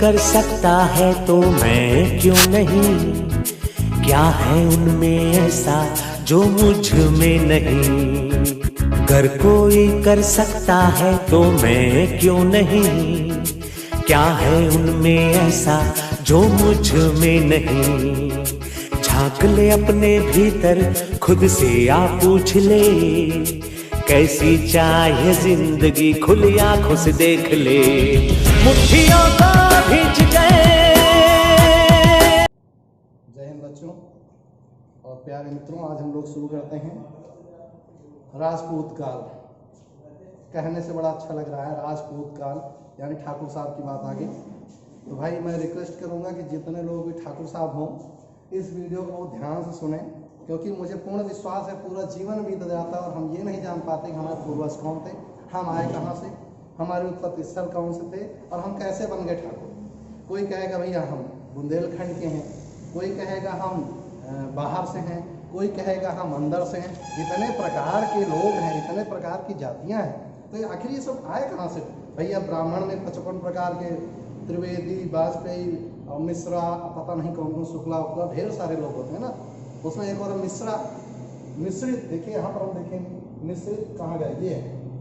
कर सकता है तो मैं क्यों नहीं? क्या है उनमें ऐसा जो मुझ में नहीं? अगर कोई कर सकता है तो मैं क्यों नहीं? क्या है उनमें ऐसा जो मुझ में नहीं? झांक ले अपने भीतर, खुद से आ पूछ ले, कैसी चाहे जिंदगी, खुली आंखों से देख ले, मुट्ठियों को भींच गए। जय हिंद बच्चों और प्यारे मित्रों, आज हम लोग शुरू करते हैं राजपूत काल। कहने से बड़ा अच्छा लग रहा है, राजपूत काल यानी ठाकुर साहब की बात आ गई। तो भाई मैं रिक्वेस्ट करूंगा कि जितने लोग भी ठाकुर साहब हों इस वीडियो को ध्यान से सुने, क्योंकि मुझे पूर्ण विश्वास है पूरा जीवन बीत जाता है और हम ये नहीं जान पाते कि हमारे पूर्वज कौन थे, हम आए कहाँ से, हमारे उत्पत्ति स्थल कौन से थे और हम कैसे बन गए ठाकुर। कोई कहेगा भैया हम बुंदेलखंड के हैं, कोई कहेगा हम बाहर से हैं, कोई कहेगा हम अंदर से हैं। इतने प्रकार के लोग हैं, इतने प्रकार की जातियाँ हैं, तो आखिर ये सब आए कहाँ से? भैया ब्राह्मण में 55 प्रकार के, त्रिवेदी, वाजपेयी और मिश्रा, पता नहीं कौन कौन, शुक्ला उक्ला, ढेर सारे लोग होते हैं ना। उसमें एक और मिश्रा, मिश्रित, देखिए यहाँ पर हम देखेंगे मिश्रित कहाँ गए, ये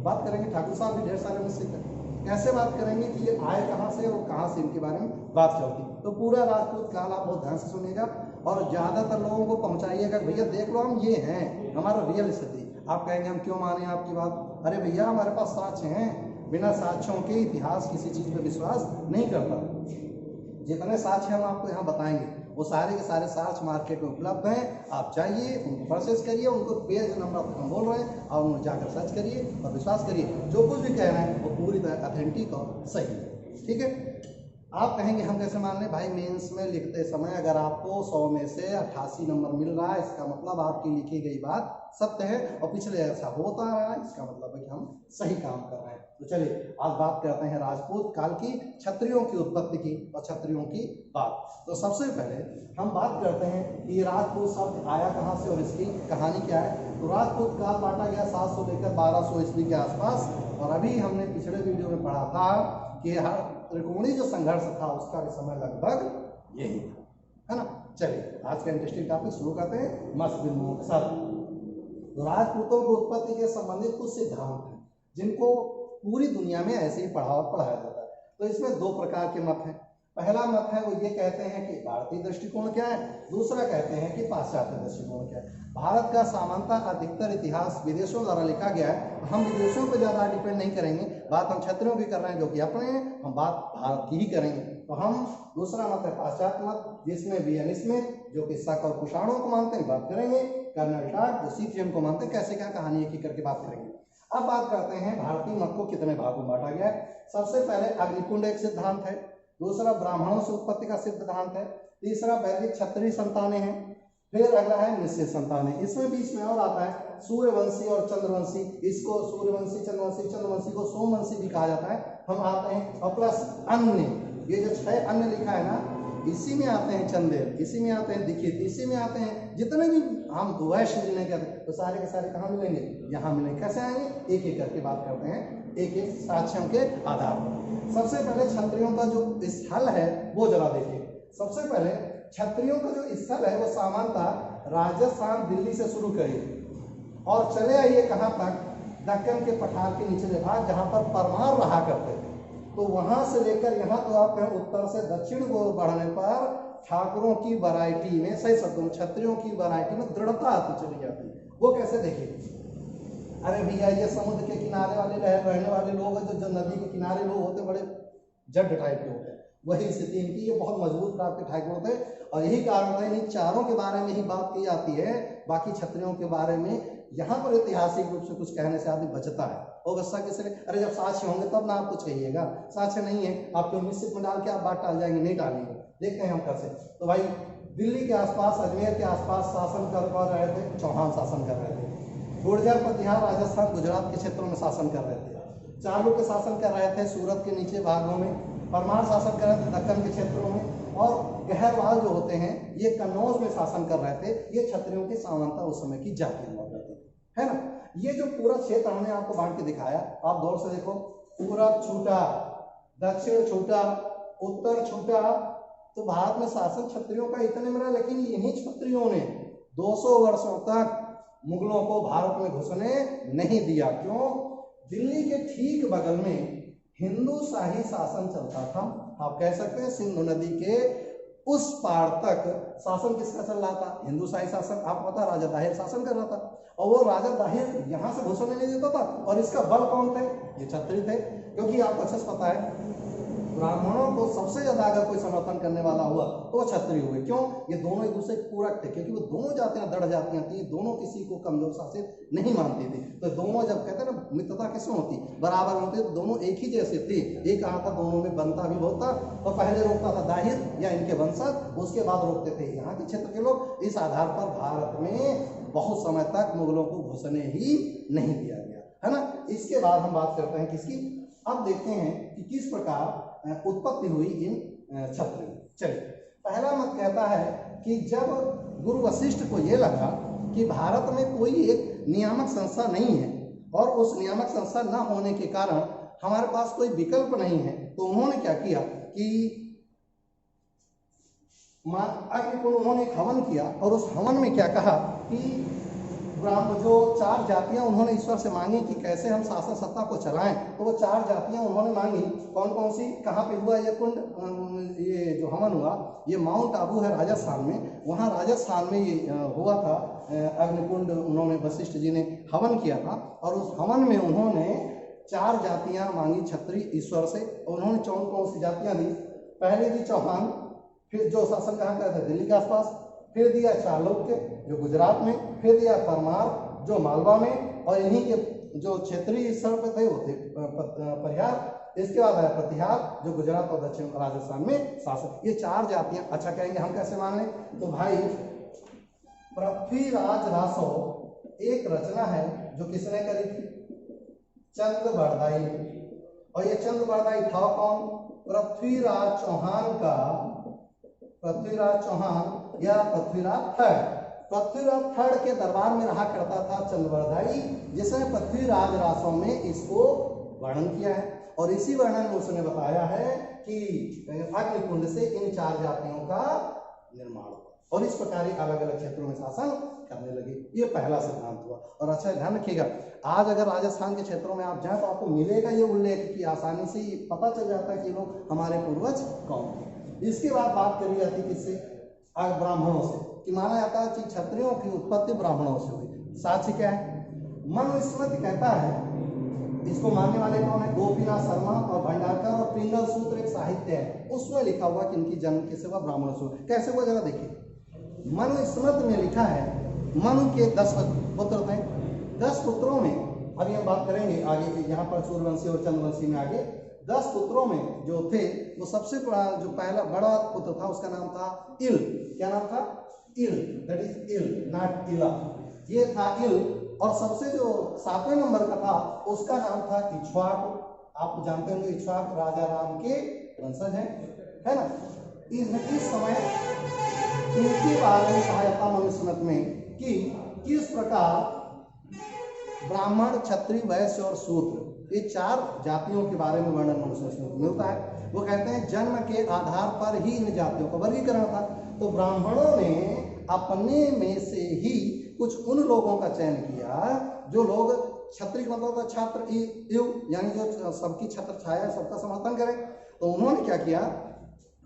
बात करेंगे। ठाकुर साहब भी ढेर सारे मिश्रित हैं। कैसे बात करेंगे कि ये आए कहाँ से और कहाँ से, इनके बारे में बात चलती। तो पूरा राजपूत काल आप बहुत ध्यान से सुनिएगा और ज़्यादातर लोगों को पहुँचाइएगा, भैया देख लो हम ये हैं, हमारा रियल स्थिति। आप कहेंगे हम क्यों माने आपकी बात? अरे भैया हमारे पास साक्ष्य हैं, बिना साक्ष्यों के इतिहास किसी चीज़ पर विश्वास नहीं करता। जितने साक्ष्य हम आपको यहाँ बताएंगे वो सारे के सारे साक्ष्य मार्केट में उपलब्ध हैं। आप जाइए, उनको परचेस करिए, उनको पेज नंबर हम बोल रहे हैं और उनको जाकर सर्च करिए और विश्वास करिए, जो कुछ भी कह रहे हैं वो पूरी तरह ऑथेंटिक और सही है। ठीक है, आप कहेंगे हम कैसे मान लें? भाई मेंस में लिखते समय अगर आपको 100 में से 88 नंबर मिल रहा है, इसका मतलब आपकी लिखी गई बात सत्य है और पिछले ऐसा होता रहा है, इसका मतलब है कि हम सही काम कर रहे हैं। तो चलिए आज बात करते हैं राजपूत काल की, क्षत्रियों की उत्पत्ति की और क्षत्रियों की बात। तो सबसे पहले हम बात करते हैं कि राजपूत शब्द आया कहाँ से और इसकी कहानी क्या है। तो राजपूत काल बांटा गया 700 लेकर 1200 ईस्वी के आसपास, और अभी हमने पिछले वीडियो में पढ़ा था कि त्रिकोणीय जो संघर्ष था उसका भी समय लगभग यही था, है ना। चलिए आज का इंटरेस्टिंग टॉपिक शुरू करते हैं, मत्स्य बिंदुओं के साथ। तो राजपूतों की उत्पत्ति के संबंधित कुछ सिद्धांत हैं जिनको पूरी दुनिया में ऐसे ही पढ़ाया जाता है। तो इसमें दो प्रकार के मत हैं। पहला मत है वो ये कहते हैं कि भारतीय दृष्टिकोण क्या है, दूसरा कहते हैं कि पाश्चात्य दृष्टिकोण क्या है। भारत का सामान्यतः अधिकतर इतिहास विदेशों द्वारा लिखा गया है। हम विदेशों पर ज़्यादा डिपेंड नहीं करेंगे, बात हम क्षत्रियों की कर रहे हैं जो कि अपने हैं, हम बात भारत की ही करेंगे। तो हम दूसरा मत है पाश्चात्य मत, जिसमें वियन स्मिथ जो कि शक और कुषाणों को मानते हैं बात करेंगे, कर्नल टाट जो सीथियन को मानते हैं, कैसे क्या कहानी एक ही करके बात करेंगे। अब बात करते हैं भारतीय मत को कितने भागों में बांटा गया है। सबसे पहले अग्निकुंड एक सिद्धांत है, दूसरा ब्राह्मणों से उत्पत्ति का सिद्धांत है, तीसरा वैदिक क्षत्रिय संतानें हैं, फिर अगला है निश्चित संतानें। इसमें बीच में और आता है सूर्यवंशी और चंद्रवंशी। इसको सूर्यवंशी, चंद्रवंशी को सोमवंशी भी कहा जाता है। हम आते हैं और प्लस अन्य, ये जो 6 अन्य लिखा है ना, इसी में आते हैं चंदेल, इसी में आते हैं दीक्षित, इसी में आते हैं जितने भी हम वैश्य जिन्हें कहते हैं, तो सारे के सारे कहाँ मिलेंगे? यहाँ मिलेंगे। कैसे आएंगे? एक एक करके बात करते हैं, एक एक साक्ष्यों के आधार पर। सबसे पहले क्षत्रियों का जो स्थल है वो जरा देखिए। सबसे पहले क्षत्रियों का जो स्थल है वो सामान्यतः राजस्थान, दिल्ली से शुरू करिए और चले आइए कहाँ तक? दक्कन के पठार के निचले भाग जहाँ पर परमार रहा करते थे। तो वहां से लेकर यहाँ तो आप कहें उत्तर से दक्षिण को बढ़ने पर ठाकुरों की वैरायटी में, सही शब्दों में क्षत्रियों की वैरायटी में दृढ़ता आती चली जाती है। वो कैसे देखिए? अरे भैया ये समुद्र के किनारे वाले रहने वाले लोग हैं, जो नदी के किनारे लोग होते बड़े जड टाइप के होते हैं, वही स्थिति इनकी, ये बहुत मजबूत टाइप के ठाकुर होते हैं। और यही कारण होता है इन चारों के बारे में ही बात की जाती है, बाकी क्षत्रियों के बारे में यहाँ पर ऐतिहासिक रूप से कुछ कहने से आदमी बचता है। और गुस्सा किस लिए? अरे जब साक्ष्य होंगे तब ना आप कुछ कहिएगा, साक्ष्य नहीं है आप क्यों निश्चित में डाल के आप बात टाल जाएंगे? नहीं टालेंगे। देखते हैं हम कैसे। तो भाई दिल्ली के आसपास, अजमेर के आसपास शासन कर रहे थे, चौहान शासन कर रहे थे। गुर्जर प्रतिहार राजस्थान, गुजरात के क्षेत्रों में शासन कर रहे थे। चालुक्य शासन कर रहे थे सूरत के नीचे भागों में। परमार शासन कर रहे थे दक्कन के क्षेत्रों में। और गहरवाल जो होते हैं ये कन्नौज में शासन कर रहे थे। ये क्षत्रियों की सामान्यता उस समय की जाति हुआ करती थी, है ना। ये जो पूरा क्षेत्र हमने आपको बांट के दिखाया, आप गौर से देखो, पूरब छूटा, दक्षिण छूटा, उत्तर छूटा। तो भारत में शासन क्षत्रियों का इतने में रहा, लेकिन इन्हीं क्षत्रियों ने 200 वर्षों तक मुगलों को भारत में घुसने नहीं दिया। क्यों? दिल्ली के ठीक बगल में हिंदू शाही शासन चलता था। आप कह सकते हैं सिंधु नदी के उस पार तक शासन किसका चल रहा था? हिंदू शाही शासन। आपको पता राजा दाहिर शासन कर रहा था, और वो राजा दाहिर यहाँ से घुसने नहीं देता था। और इसका बल कौन थे? ये क्षत्रिय थे। क्योंकि आपको अच्छे से पता है ब्राह्मणों को सबसे ज्यादा अगर कोई समर्थन करने वाला हुआ तो वो क्षत्रिय हुए। क्यों? ये दोनों एक दूसरे के पूरक थे, क्योंकि वो दोनों जातियां दृढ़ जातियां थी, दोनों किसी को कमजोर शासित नहीं मानती थी। तो दोनों जब कहते हैं ना मित्रता किसमें होती, बराबर होती, तो दोनों एक ही जैसे थे। एक कहा था दोनों में बनता भी बहुत था, और पहले रोकता था दाहिर या इनके वंशज, उसके बाद रोकते थे यहाँ के क्षेत्र के लोग। इस आधार पर भारत में बहुत समय तक मुगलों को घुसने ही नहीं दिया गया, है ना। इसके बाद हम बात करते हैं किसकी। अब देखते हैं कि किस प्रकार उत्पत्ति हुई इन क्षत्रियों। चलिए, पहला मत कहता है कि जब गुरु वशिष्ठ को यह लगा कि भारत में कोई एक नियामक संस्था नहीं है, और उस नियामक संस्था न होने के कारण हमारे पास कोई विकल्प नहीं है, तो उन्होंने क्या किया कि उन्होंने एक हवन किया। और उस हवन में क्या कहा कि ब्राह्मण जो 4 जातियां उन्होंने ईश्वर से मांगी कि कैसे हम शासन सत्ता को चलाएं, तो वो 4 जातियां उन्होंने मांगी। कौन कौन सी? कहाँ पे हुआ ये कुंड, ये जो हवन हुआ, ये माउंट आबू है राजस्थान में। वहाँ राजस्थान में ये हुआ था अग्निकुंड। उन्होंने वशिष्ठ जी ने हवन किया था, और उस हवन में उन्होंने 4 जातियां मांगी क्षत्रिय ईश्वर से। और उन्होंने कौन सी जातियां दी? पहले दी चौहान, फिर जो शासन कहाँ का था? दिल्ली के आसपास। फिर दिया चालुक्य जो गुजरात में, फिर दिया परमार जो मालवा में, और इन्हीं के जो क्षेत्रीय स्तर पर थे वो थे परिहार। इसके बाद आया प्रतिहार जो गुजरात और दक्षिण राजस्थान में शासन। ये 4 जातियां। अच्छा, कहेंगे हम कैसे मान लें? तो भाई पृथ्वीराज रासो एक रचना है जो किसने करी थी? चंद्र बरदाई ने। और ये चंद्र बरदाई था कौन? पृथ्वीराज चौहान का, पृथ्वीराज चौहान या पृथ्वीराज थर्ड। पृथ्वीराज थर्ड के दरबार में रहा करता था चंद्रबरदाई, जिसने पृथ्वीराज रासों में इसको वर्णन किया है। और इसी वर्णन में उसने बताया है कि अग्निकुंड से इन 4 जातियों का निर्माण हुआ, और इस प्रकार अलग अलग क्षेत्रों में शासन करने लगे। ये पहला सिद्धांत हुआ। और अच्छा ध्यान रखिएगा, आज अगर राजस्थान के क्षेत्रों में आप जाएं तो आपको मिलेगा ये उल्लेख कि आसानी से पता चल जाता है कि लोग हमारे पूर्वज कौन थे। इसके बाद बात करी जाती किससे? ब्राह्मणों से, कि माना जाता है कि क्षत्रियों की उत्पत्ति ब्राह्मणों से हुई। साक्ष्य क्या है? मनुस्मृति कहता है, इसको मानने वाले कौन है? गोपीनाथ शर्मा और भंडारकर, और पिंगल सूत्र एक साहित्य है, उसमें लिखा हुआ कि इनकी जन्म किससे हुआ? ब्राह्मणों से हुआ। कैसे हुआ जरा देखिए। मनुस्मृति में लिखा है मनु के 10 पुत्र थे। 10 पुत्रों में, अभी हम बात करेंगे आगे, यहाँ पर सूर्यवंशी और चंद्रवंशी में आगे 10 पुत्रों में जो थे, वो सबसे जो पहला बड़ा पुत्र था उसका नाम था इल। क्या नाम था? इल, दैट इज इल, नॉट इला। ये था इल। और सबसे जो 7वें नंबर का था उसका नाम था इक्ष्वाकु। आप जानते होंगे इक्ष्वाकु राजा राम के वंशज हैं, है ना। इस समय इनके बारे में कहा जाता मनुस्मृति में कि किस प्रकार ब्राह्मण, क्षत्रिय, वैश्य और शूद्र, ये 4 जातियों के बारे में वर्णन मनुस्मृति में मिलता है। वो कहते हैं जन्म के आधार पर ही इन जातियों का वर्गीकरण था। तो ब्राह्मणों ने अपने में से ही कुछ उन लोगों का चयन किया जो लोग क्षत्रिय मतलब छात्र यानी जो सबकी छत्र छाया, सबका समर्थन करें। तो उन्होंने क्या किया?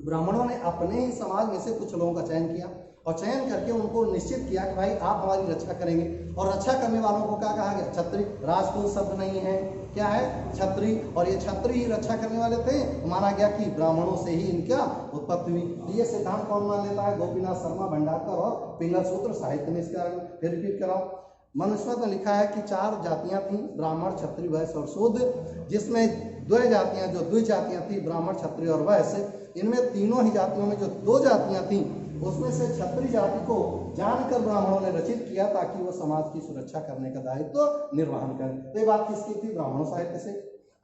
ब्राह्मणों ने अपने ही समाज में से कुछ लोगों का चयन किया, और चयन करके उनको निश्चित किया कि भाई आप हमारी रक्षा करेंगे। और रक्षा करने वालों को क्या कहा गया? क्षत्रिय। राजपूत शब्द नहीं है, क्या है? क्षत्रिय। और ये क्षत्रिय ही रक्षा करने वाले थे। माना गया कि ब्राह्मणों से ही इनका उत्पत्ति हुई। ये सिद्धांत कौन मान लेता है? गोपीनाथ शर्मा, भंडारकर और पिंगल सूत्र साहित्य में इसका फिर रिपीट कराओ। मनुस्मृति में लिखा है कि 4 जातियां थी, ब्राह्मण, क्षत्रिय, वैश्य और शूद्र, जिसमें 2 जातियां, जो 2 जातियां थी ब्राह्मण, क्षत्रिय और वैश्य। इनमें तीनों ही जातियों में जो 2 जातियां थी उसमें से क्षत्रिय जाति को जानकर ब्राह्मणों ने रचित किया ताकि वो समाज की सुरक्षा करने का दायित्व निर्वहन करें। तो ये बात किसकी थी? ब्राह्मणों साहित्य से।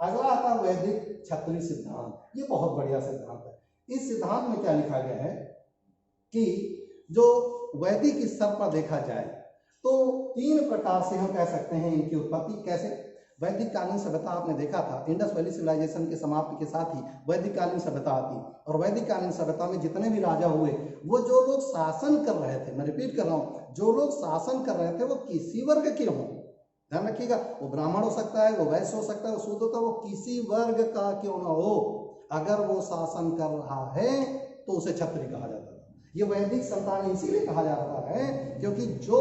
अगला आता है वैदिक क्षत्रिय सिद्धांत। ये बहुत बढ़िया सिद्धांत है। इस सिद्धांत में क्या लिखा गया है कि जो वैदिक स्तर पर देखा जाए तो 3 प्रकार से हम कह सकते हैं इनकी उत्पत्ति। कैसे? वैदिक कालीन सभ्यता आपने देखा था, इंडस वैली सिविलाइजेशन के समाप्ति के साथ ही वैदिक कालीन सभ्यता आती। और वैदिक कालीन सभ्यता में जितने भी राजा हुए, वो जो लोग शासन कर रहे थे, मैं रिपीट कर रहा हूँ, जो लोग शासन कर रहे थे वो किसी वर्ग के हों, ध्यान रखिएगा, वो ब्राह्मण हो सकता है, वो वैश्य हो सकता है, वो शूद्र होता है, वो किसी वर्ग का क्यों ना हो, अगर वो शासन कर रहा है तो उसे क्षत्रिय कहा जाता है। ये वैदिक संतान इसीलिए कहा जाता है क्योंकि जो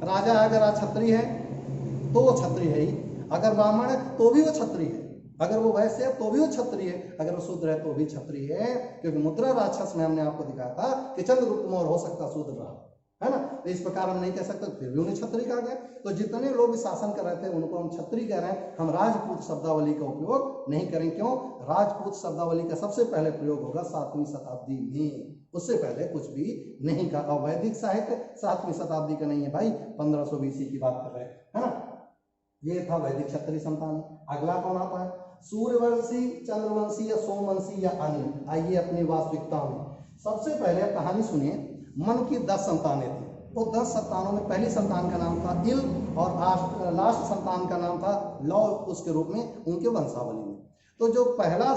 राजा अगर आज क्षत्रिय है तो वो क्षत्रिय है ही, अगर ब्राह्मण है तो भी वो क्षत्रिय है, अगर वो वैश्य है तो भी वो क्षत्रिय है, अगर वो शूद्र है तो भी क्षत्रिय है। क्योंकि मुद्रा राक्षस में हमने आपको दिखाया था कि चंद्रगुप्त मौर्य हो सकता शूद्र रहा, है ना, तो इस प्रकार हम नहीं कह सकते, फिर भी उन्हें क्षत्रिय कहा गया। तो जितने लोग शासन कर रहे थे उनको हम क्षत्रिय कह रहे हैं, हम राजपूत शब्दावली का उपयोग नहीं करें। क्यों? राजपूत शब्दावली का सबसे पहले प्रयोग होगा 7वीं शताब्दी में, उससे पहले कुछ भी नहीं कहा। और वैदिक साहित्य 7वीं शताब्दी का नहीं है भाई, 1500 BC की बात कर रहे हैं, है ना। ये था वैदिक क्षत्रिय संतान। अगला कौन आता है? सूर्यवंशी, चंद्रवंशी या सोमवंशी या अन्य। आइए अपनी वास्तविकता में सबसे पहले कहानी सुनिए। मन की 10 संतानें थी, वो 10 संतानों में पहली संतान का नाम था इल और लास्ट संतान का नाम था लौ, उसके रूप में उनके वंशावली में। तो जो पहला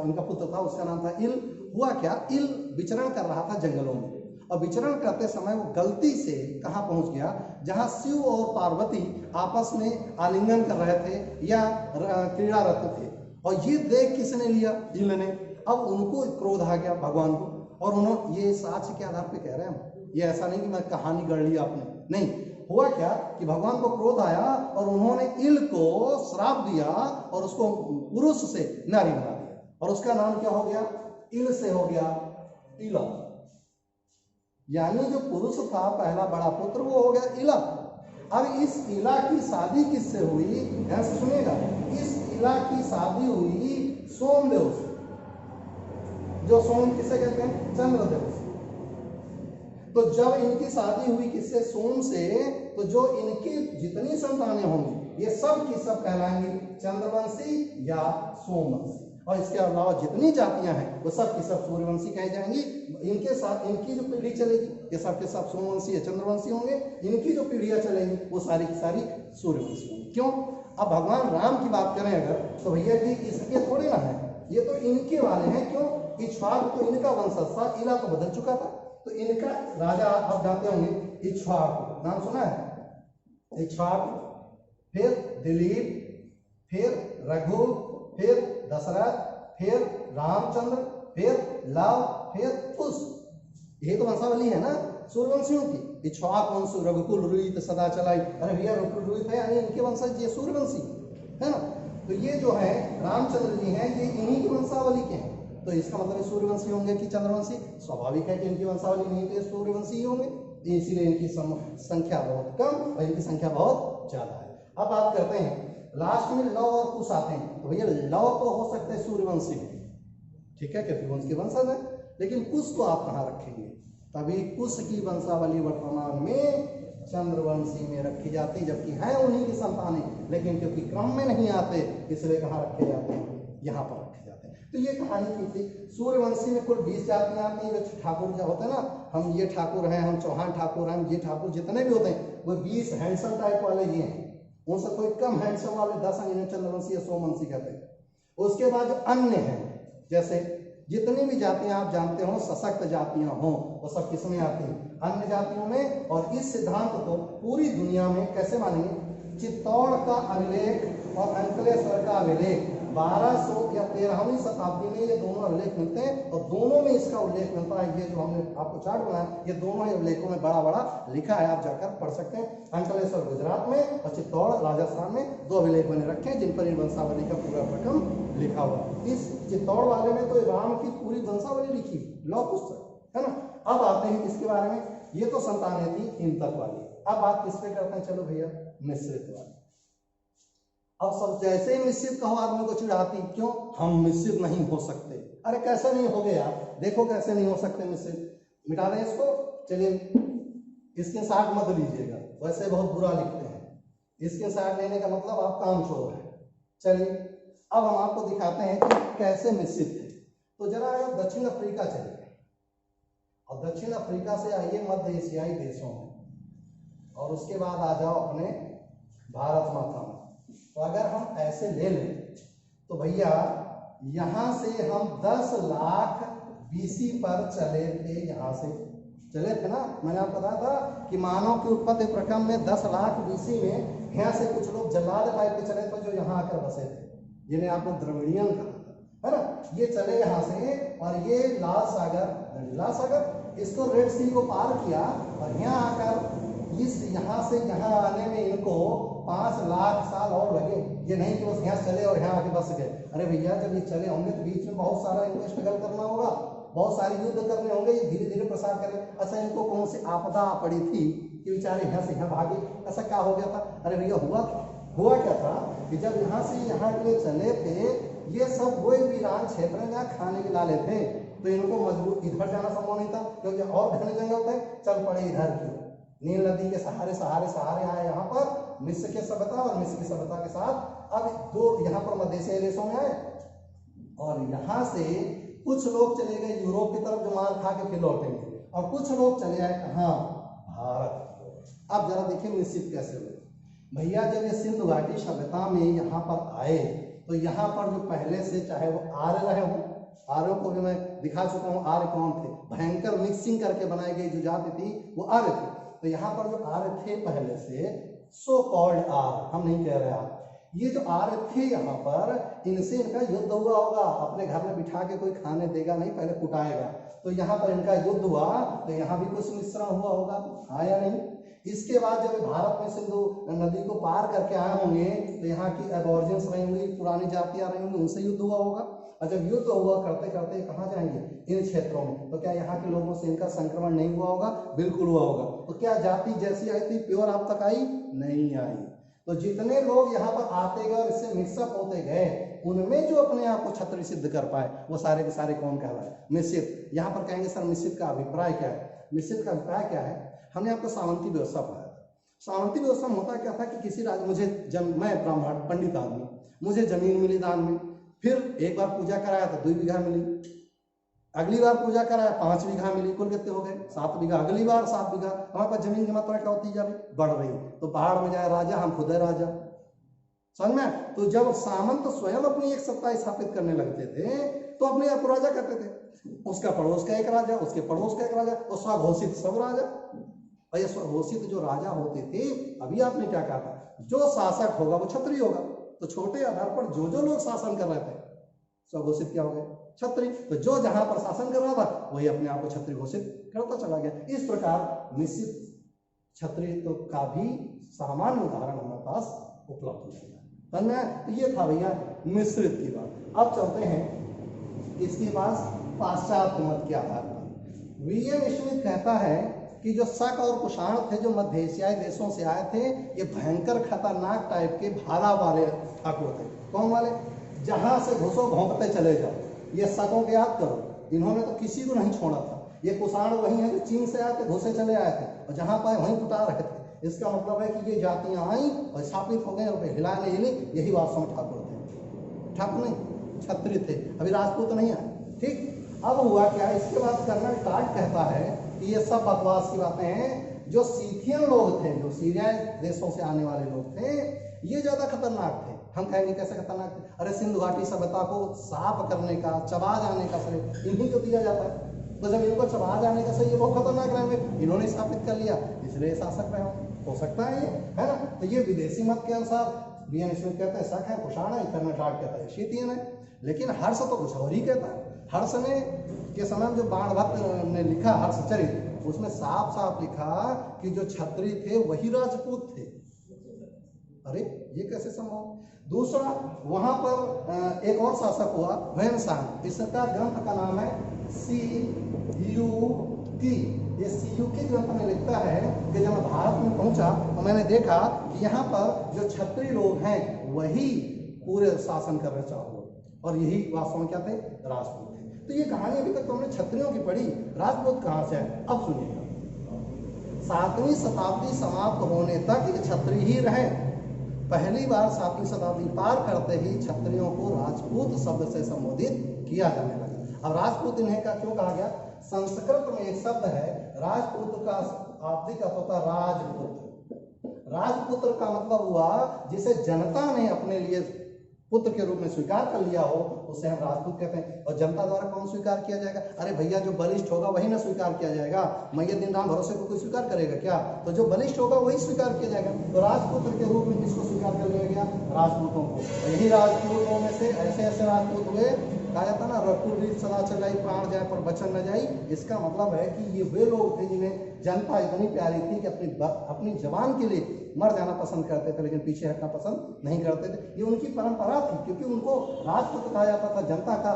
इनका पुत्र था उसका नाम था इल। हुआ क्या, इल विचरण कर रहा था जंगलों में, और विचरण करते समय वो गलती से कहाँ पहुंच गया, जहां शिव और पार्वती आपस में आलिंगन कर रहे थे या क्रीड़ारत थे, और ये देख किसने लिया, इल ने। अब उनको क्रोध आ गया भगवान को, और उन्होंने, ये साक्ष्य के आधार पे कह रहे हैं, ये ऐसा नहीं कि मैं कहानी गढ़ ली आपने, नहीं। हुआ क्या कि भगवान को क्रोध आया और उन्होंने इल को श्राप दिया और उसको पुरुष से नारी बना दिया, और उसका नाम क्या हो गया, इल से हो गया इला। यानी जो पुरुष था पहला बड़ा पुत्र, वो हो गया इला। अब इस इला की शादी किससे हुई, ध्यान से सुनिएगा, इस इला की शादी हुई सोमदेव से। जो सोम किसे कहते हैं, चंद्रदेव से। तो जब इनकी शादी हुई किससे, सोम से, तो जो इनकी जितनी संतानें होंगी ये सब की सब कहलाएंगी चंद्रवंशी या सोमवंशी, और इसके अलावा जितनी जातियां हैं वो सब की सब सूर्यवंशी कही जाएंगी। इनके साथ इनकी जो पीढ़ी चलेगी ये सब के सब सोमवंशी या चंद्रवंशी होंगे, इनकी जो पीढ़ियां चलेंगी वो सारी की सारी सूर्यवंशी होंगी। क्यों? अब भगवान राम की बात करें अगर, तो भैया जी इसके थोड़े ना है, ये तो इनके वाले हैं। क्यों? इक्ष्वाकु तो इनका वंशज था, इला तो बदल चुका था, तो इनका राजा आप जानते होंगे इक्ष्वाकु, नाम सुना है, इक्ष्वाकु, फिर दिलीप, फिर रघु, फिर दशरथ, फिर रामचंद्र, फिर लव, फिर कुश। ये तो वंशावली है ना सूर्यवंशियों की। इक्ष्वाकु वंश रघुकुल रुइत सदा चलाई, अरे भैया रघुकुल रुइत है यानी इनके वंशज ये सूर्यवंशी है ना। तो ये जो है रामचंद्र जी हैं, ये इन्हीं की वंशावली के हैं, तो इसका मतलब सूर्यवंशी होंगे कि चंद्रवंशी। स्वाभाविक है कि इनकी वंशावली नहीं तो सूर्यवंशी ही होंगे, इसीलिए इनकी संख्या बहुत कम और इनकी संख्या बहुत ज्यादा है। अब बात करते हैं लास्ट में लव और कुश आते हैं, तो भैया लव तो हो सकते हैं सूर्यवंशी, ठीक है, क्योंकि उनके वंशज है, लेकिन कुश को आप कहाँ रखेंगे, तभी कुश की वंशावली वर्तमान में चंद्रवंशी में रखी जाती, जबकि है उन्हीं की संतानें, लेकिन क्योंकि क्रम में नहीं आते इसलिए कहाँ रखे जाते हैं, यहाँ पर रखे जाते हैं। तो ये कहानी की थी। सूर्यवंशी में कुल 20 जातियां आती हैं। जो ठाकुर जो होते हैं ना, हम ये ठाकुर हैं, हम चौहान ठाकुर हैं, ये ठाकुर जितने भी होते हैं वो 20 हैंडसम टाइप वाले ये हैं, उनसे कोई कम हैंडसम वाले 10 हैं, इन्हें चंद्रवंशी या सोमवंशी कहते हैं। उसके बाद जो अन्य हैं, जैसे जितनी भी जातियां आप जानते हो सशक्त जातियां हो, वो सब किसमें आती हैं, अन्य जातियों में। और इस सिद्धांत को पूरी दुनिया में कैसे मानेंगे, चित्तौड़ का अभिलेख और अंकलेश्वर का अभिलेख 1200 या 13वीं शताब्दी में ये दोनों अभिलेख मिलते हैं, और दोनों में इसका उल्लेख मिलता है। ये जो हमने आपको चार्ट बनाया, ये दोनों ही अभिलेखों में बड़ा बड़ा लिखा है, आप जाकर पढ़ सकते हैं। अंकलेश्वर गुजरात में और चित्तौड़ राजस्थान में 2 अभिलेख बने रखे हैं, जिन पर इन वंशावली का पूरा प्रकम लिखा हुआ। इस चित्तौड़ वाले में तो राम की पूरी वंशावली लिखी, लौ पुस्तक है ना। अब आते हैं इसके बारे में, ये तो संतानें थी इन तक वाली। अब बात किस पे करते हैं, चलो भैया मिश्रित वाली। अब सब जैसे ही मिश्रित कहो आदमी को चिढ़ाती, क्यों, हम मिश्रित नहीं हो सकते। अरे कैसे नहीं हो गए यार, देखो कैसे नहीं हो सकते मिश्रित, मिटा दें इसको। चलिए इसके साथ मत लीजिएगा, वैसे बहुत बुरा लिखते हैं, इसके साथ लेने का मतलब आप काम छोड़ रहे हैं। चलिए अब हम आपको दिखाते हैं कि कैसे मिश्रित थे। तो जरा दक्षिण अफ्रीका चलिए, और दक्षिण अफ्रीका से आइए मध्य एशियाई देशों में, और उसके बाद आ जाओ अपने भारत माता में। तो अगर हम ऐसे ले लें तो भैया यहाँ से हम 10 लाख BC पर चले थे, यहाँ से चले थे ना। मैंने आपको बताया था कि मानव की उत्पत्ति प्रक्रम में 10 लाख BC में यहाँ से कुछ लोग जल्लाद टाइप के चले थे जो यहाँ आकर बसे थे, जिन्हें आपने द्रविड़ियन कहा था, है ना। ये चले यहाँ से और ये लाल सागर इसको रेड सी को पार किया और यहाँ आकर यहाँ से यहाँ आने में इनको 5 लाख साल और लगे। ये नहीं कि बस यहाँ चले और यहाँ आके बस गए। अरे भैया जब ये चले होंगे तो बीच में बहुत सारा इनको स्ट्रगल करना होगा, बहुत सारे युद्ध करने होंगे, ये धीरे धीरे प्रसार करें। अच्छा इनको कौन सी आपदा पड़ी थी कि बेचारे यहाँ से यहाँ भागे, ऐसा क्या हो गया था? अरे भैया हुआ क्या था कि जब यहाँ से यहाँ के लिए चले थे, ये सब वो वीरान क्षेत्र में खाने के लाले थे, तो इनको मजबूत इधर जाना संभव नहीं था क्योंकि और घने जंगल थे। चल पड़े इधर की नील नदी के सहारे आए यहाँ पर मिस्र के सभ्यता, और मिस्र की सभ्यता के साथ अब दो यहाँ पर मध्य एशियाई देशों में आए, और यहाँ से कुछ लोग चले गए यूरोप की तरफ जो मार खा के फिर लौटेंगे, और कुछ लोग चले आए कहाँ? भारत। अब जरा देखिए निश्चित कैसे हुए भैया। जब ये सिंधु घाटी सभ्यता में यहाँ पर आए तो यहाँ पर जो पहले से चाहे वो आर्य रहे हों, आर्यों को भी मैं दिखा चुका हूँ आर्य कौन थे, भयंकर मिक्सिंग करके बनाई गई जो जाति थी वो आर्य थी। तो यहाँ पर जो आर्य थे पहले से, सो कॉल्ड आर्य, हम नहीं कह रहे आप, ये जो आर्य थे यहाँ पर, इनसे इनका युद्ध हुआ होगा। अपने घर में बिठा के कोई खाने देगा नहीं, पहले कुटाएगा। तो यहाँ पर इनका युद्ध हुआ तो यहाँ भी कुछ मिश्रण हुआ होगा, हाँ या नहीं? इसके बाद जब भारत में सिंधु नदी को पार करके आए होंगे तो यहाँ की एबॉर्जिन्स रही होंगी, पुरानी जातियां रही होंगी, उनसे युद्ध हुआ होगा। और जब युद्ध हुआ करते करते कहाँ जाएंगे? इन क्षेत्रों में। तो क्या यहाँ के लोगों से इनका संक्रमण नहीं हुआ होगा? बिल्कुल हुआ होगा। तो क्या जाति जैसी आई थी प्योर आप तक आई? नहीं आई। तो जितने लोग यहाँ पर आते गए और इससे मिक्सअप होते गए, उनमें जो अपने आप को क्षत्रिय सिद्ध कर पाए वो सारे के सारे कौन कहलाए? मिश्रित। यहाँ पर कहेंगे सर मिश्रित का अभिप्राय क्या है? मिश्रित का अभिप्राय क्या है? हमने आपको सामंती व्यवस्था पढ़ाया था। सामंती व्यवस्था में होता क्या था कि किसी राज्य, मैं ब्राह्मण पंडित आदमी, मुझे जमीन मिली दान में, फिर एक बार पूजा कराया तो 2 बीघा मिली, अगली बार पूजा कराया 5 बीघा मिली, कुल कितने हो गए? 7 बीघा, अगली बार 7 बीघा। हमारे पास जमीन की मात्रा क्या होती जा रही? बढ़ रही। तो पहाड़ में जाए राजा, हम खुद है राजा, समझ में? तो जब सामंत स्वयं अपनी एक सत्ता स्थापित करने लगते थे तो अपने आप राजा कहते थे, उसका पड़ोस का एक राजा, उसके पड़ोस का एक राजा, और स्वघोषित सब राजा। और ये स्वघोषित जो राजा होते थे, अभी आपने क्या कहा था, जो शासक होगा वो क्षत्रिय होगा। तो छोटे आधार पर जो जो लोग शासन कर रहे थे स्वघोषित क्या हो गए? क्षत्रिय। तो जो जहां पर शासन कर रहा था वही अपने आप को क्षत्रिय घोषित करता चला गया। इस प्रकार मिश्रित क्षत्रियत्व का भी सामान्य उदाहरण हमारे पास उपलब्ध हो गया। तो ये था भैया मिश्रित की बात। अब चलते हैं इसके पास पाश्चात्य मत के आधार पर। विलियम स्मिथ कहता है कि जो शक और कुषाण थे जो मध्य एशियाई देशों से आए थे, ये भयंकर खतरनाक टाइप के भाला वाले ठाकुर थे। कौन वाले? जहां से घुसो भौंकते चले जाओ। ये शकों के याद करो, इन्होंने तो किसी को नहीं छोड़ा था। ये कुषाण वही है जो चीन से आए थे, घुसे चले आए थे और जहां पाए वहीं कुटा रहे थे। इसका मतलब है कि ये जातियां आई और स्थापित हो गए और हिलाने हिले, यही वास्तव में ठाकुर थे। ठाकुर नहीं, क्षत्रिय थे, अभी राजपूत नहीं आए। ठीक। अब हुआ क्या? इसके बाद कर्नल टार्ट कहता है कि ये सब बकवास की बातें हैं। जो सीथियन लोग थे, जो सीरिया देशों से आने वाले लोग थे, ये ज्यादा खतरनाक थे। हम कहेंगे कैसे खतरनाक थे? अरे सिंधु घाटी सभ्यता को साफ करने का, चबा जाने का श्रेय इन्हीं को दिया जाता है। तो जब इनको चबा जाने का श्रेय ये बहुत खतरनाक रहेंगे, इन्होंने स्थापित कर लिया इसलिए शासक रहे हो सकता है ये, है ना? तो ये विदेशी मत के अनुसार विलियम स्मिथ कहते हैं शक है, कुषाण है, कर्नल टार्ट कहता है शीतियन है। लेकिन हर्ष तो कुछ और ही कहता है। हर्ष ने के समय जो बाणभट्ट ने लिखा हर्षचरित, उसमें साफ साफ लिखा कि जो क्षत्रिय थे वही राजपूत थे। अरे ये कैसे संभव? दूसरा, वहां पर एक और शासक हुआ वैनसांग। इसका ग्रंथ का नाम है सीयूकी। ये सीयूकी ग्रंथ में लिखता है कि जब मैं भारत में पहुंचा तो मैंने देखा कि यहाँ पर जो क्षत्रिय लोग हैं वही पूरे शासन कर रहे चारों लोग, और यही वास्तव में क्या थे? राजपूत थे। तो ये कहानी अभी तक तो हमने क्षत्रियों की पढ़ी, राजपूत कहाँ से है? अब सुनिएगा। 7वीं शताब्दी समाप्त होने तक ये क्षत्रिय ही रहे। पहली बार 7वीं शताब्दी पार करते ही क्षत्रियों को राजपूत शब्द से संबोधित किया जाने लगा। अब राजपूत इन्हें का क्यों कहा गया? संस्कृत में एक शब्द है राजपूत का, शाब्दिक अर्थ होता है राजपुत्र। राजपुत्र का मतलब हुआ जिसे जनता ने अपने लिए पुत्र के रूप में स्वीकार कर लिया हो, उसे हम राजपूत कहते हैं। और जनता द्वारा कौन स्वीकार किया जाएगा? अरे भैया, जो बलिष्ठ होगा वही ना स्वीकार किया जाएगा। मैय्यदीन राम भरोसे को कोई स्वीकार करेगा क्या? तो जो बलिष्ठ होगा वही स्वीकार किया जाएगा। तो राजपुत्र के रूप में किसको स्वीकार कर लिया गया? राजपूतों को। और यही राजपूतों में से ऐसे ऐसे राजपूत हुए, कहा जाता ना, रघुवीर सदा चलाई प्राण जाए पर बचन न जाई। इसका मतलब है कि ये वे लोग थे जिन्हें जनता इतनी प्यारी थी कि अपनी जवान के लिए मर जाना पसंद करते थे, लेकिन पीछे हटना पसंद नहीं करते थे। ये उनकी परंपरा थी, क्योंकि उनको राजपुत्र कहा जाता था। जनता का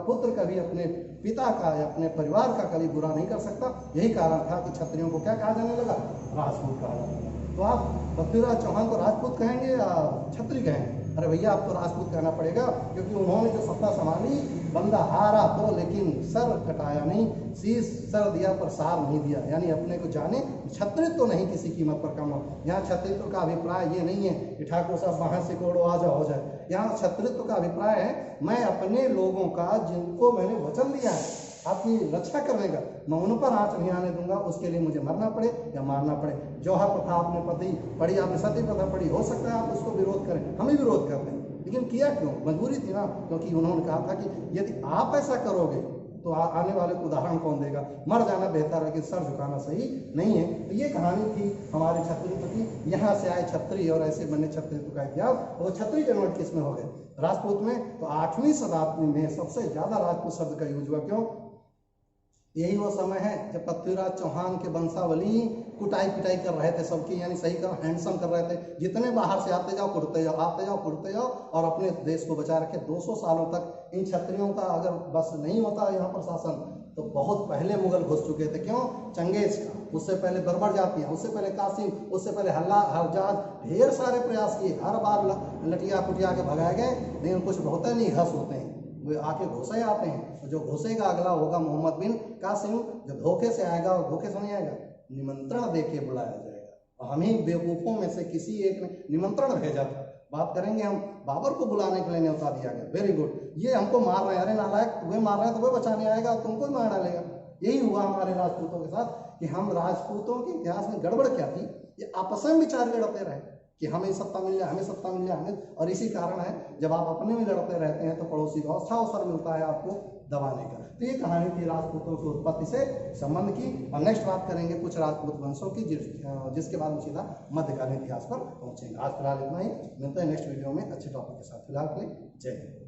पुत्र कभी अपने पिता का या अपने परिवार का कभी बुरा नहीं कर सकता। यही कारण था कि क्षत्रियों को क्या कहा जाने लगा? राजपूत कहा जाने लगा। तो आप पृथ्वीराज चौहान को राजपूत कहेंगे या क्षत्रिय कहेंगे? अरे भैया, आपको राजपूत कहना पड़ेगा, क्योंकि उन्होंने जो सत्ता संभाली, बंदा हारा तो लेकिन सर कटाया नहीं, शीश सर दिया पर सार नहीं दिया। यानी अपने को जाने क्षत्रित्व तो नहीं किसी कीमत पर कम हो। यहाँ क्षत्रित्व का अभिप्राय ये नहीं है कि ठाकुर साहब वहां से कोड़ो आ जाओ हो जाए। यहाँ क्षत्रित्व का अभिप्राय है मैं अपने लोगों का, जिनको मैंने वचन दिया है आपकी रक्षा करने का, मैं उन पर आंच नहीं आने दूंगा। उसके लिए मुझे मरना पड़े या मारना पड़े। जौहर प्रथा आपने पढ़ी, आपने सती प्रथा पढ़ी, हो सकता है आप उसको विरोध करें, हम ही विरोध करते हैं, लेकिन किया क्यों? मजबूरी थी ना, क्योंकि उन्होंने कहा था कि यदि आप ऐसा करोगे तो आने वाले को उदाहरण कौन देगा? मर जाना बेहतर है, लेकिन सर झुकाना सही नहीं है। तो ये कहानी थी हमारे क्षत्रियपति, यहाँ से आए क्षत्रिय और ऐसे बने क्षत्रित्व का इतिहास। और क्षत्रिय कन्वर्ट किसमें हो गए? राजपूत में। तो 8वीं शताब्दी में सबसे ज्यादा राजपूत शब्द का यूज हुआ। क्यों? यही वो समय है जब पृथ्वीराज चौहान के वंशावली कुटाई पिटाई कर रहे थे सबकी, यानी सही कर हैंडसम कर रहे थे। जितने बाहर से आते जाओ कुटते जाओ, आते जाओ कुटते जाओ, और अपने देश को बचा रखे। 200 सालों तक इन क्षत्रियों का अगर बस नहीं होता यहाँ पर शासन, तो बहुत पहले मुगल घुस चुके थे। क्यों? चंगेज का, उससे पहले बर्बर जातियाँ, उससे पहले कासिम, उससे पहले हल्ला हरजाज, ढेर सारे प्रयास किए। हर बार लटिया कुटिया के भगाए गए, लेकिन कुछ होता नहीं, घस होते हैं, वे आके घुसे आते हैं। जो घुसेगा अगला होगा मोहम्मद बिन कासिम, जो धोखे से आएगा और धोखे से नहीं आएगा, निमंत्रण दे के बुलाया जाएगा। और हम ही बेवकूफ़ों में से किसी एक ने निमंत्रण भेजा था। बात करेंगे हम, बाबर को बुलाने के लिए न्योता दिया गया, वेरी गुड। ये हमको मार रहे हैं, अरे नालायक, तुम्हें मार रहे हैं तो वह बचाने आएगा, तुमको ही मार डालेगा। यही हुआ हमारे राजपूतों के साथ कि हम राजपूतों के इतिहास में गड़बड़ क्या थी, ये आपस में विचार लड़ते रहे कि हमें सत्ता मिल जाए, हमें सत्ता मिल जाए, हमें। और इसी कारण है जब आप अपने में लड़ते रहते हैं तो पड़ोसी को अच्छा अवसर मिलता है आपको दबाने का। तो ये कहानी थी राजपूतों की उत्पत्ति से संबंध की। और नेक्स्ट बात करेंगे कुछ राजपूत वंशों की, जिसके बाद हम सीधा मध्यकालीन इतिहास पर पहुंचेंगे। आज फिलहाल इतना ही, मिलते हैं नेक्स्ट वीडियो में अच्छे टॉपिक के साथ। फिलहाल के लिए जय हिंद।